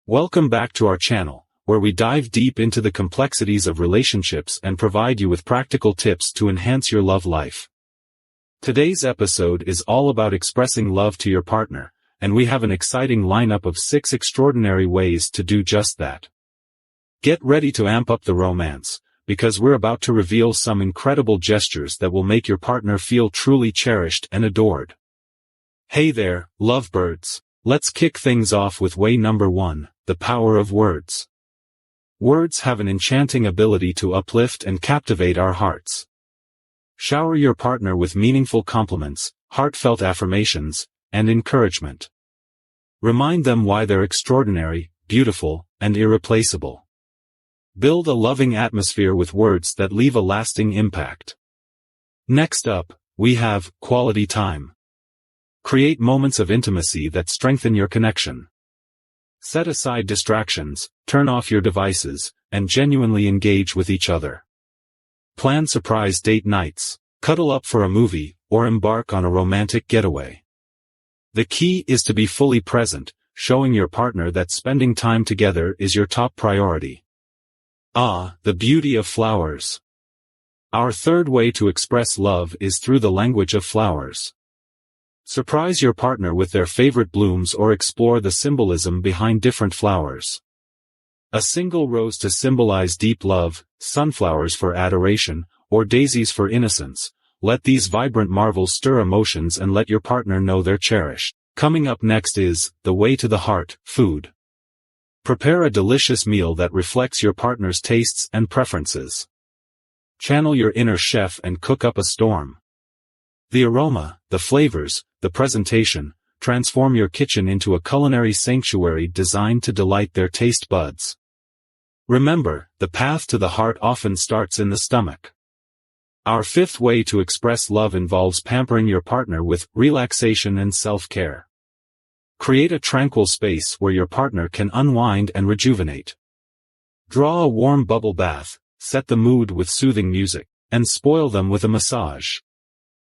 Welcome back to our channel, where we dive deep into the complexities of relationships and provide you with practical tips to enhance your love life. Today's episode is all about expressing love to your partner, and we have an exciting lineup of 6 extraordinary ways to do just that. Get ready to amp up the romance, because we're about to reveal some incredible gestures that will make your partner feel truly cherished and adored. Hey there, lovebirds. Let's kick things off with way number 1, the power of words. Words have an enchanting ability to uplift and captivate our hearts. Shower your partner with meaningful compliments, heartfelt affirmations, and encouragement. Remind them why they're extraordinary, beautiful, and irreplaceable. Build a loving atmosphere with words that leave a lasting impact. Next up, we have quality time. Create moments of intimacy that strengthen your connection. Set aside distractions, turn off your devices, and genuinely engage with each other. Plan surprise date nights, cuddle up for a movie, or embark on a romantic getaway. The key is to be fully present, showing your partner that spending time together is your top priority. The beauty of flowers. Our third way to express love is through the language of flowers. Surprise your partner with their favorite blooms or explore the symbolism behind different flowers. A single rose to symbolize deep love, sunflowers for adoration, or daisies for innocence. Let these vibrant marvels stir emotions and let your partner know they're cherished. Coming up next is the way to the heart, food. Prepare a delicious meal that reflects your partner's tastes and preferences. Channel your inner chef and cook up a storm. The aroma, the flavors, the presentation, transform your kitchen into a culinary sanctuary designed to delight their taste buds. Remember, the path to the heart often starts in the stomach. Our fifth way to express love involves pampering your partner with relaxation and self-care. Create a tranquil space where your partner can unwind and rejuvenate. Draw a warm bubble bath, set the mood with soothing music, and spoil them with a massage.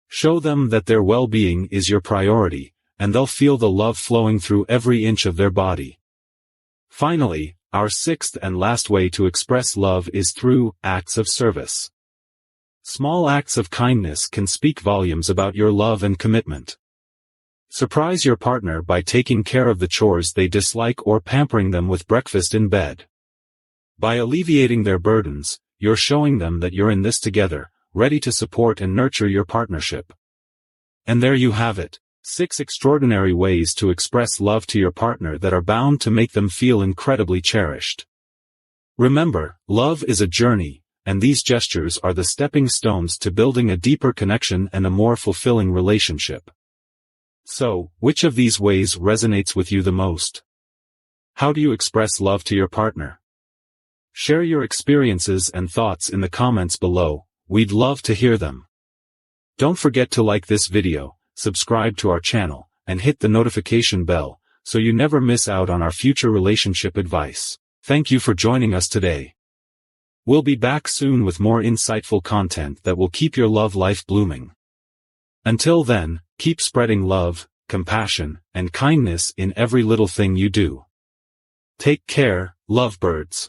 Show them that their well-being is your priority, and they'll feel the love flowing through every inch of their body. Finally, our sixth and last way to express love is through acts of service. Small acts of kindness can speak volumes about your love and commitment. Surprise your partner by taking care of the chores they dislike or pampering them with breakfast in bed. By alleviating their burdens, you're showing them that you're in this together, ready to support and nurture your partnership. And there you have it, 6 extraordinary ways to express love to your partner that are bound to make them feel incredibly cherished. Remember, love is a journey, and these gestures are the stepping stones to building a deeper connection and a more fulfilling relationship. So, which of these ways resonates with you the most? How do you express love to your partner? Share your experiences and thoughts in the comments below. We'd love to hear them. Don't forget to like this video, subscribe to our channel, and hit the notification bell, so you never miss out on our future relationship advice. Thank you for joining us today. We'll be back soon with more insightful content that will keep your love life blooming. Until then, keep spreading love, compassion, and kindness in every little thing you do. Take care, lovebirds.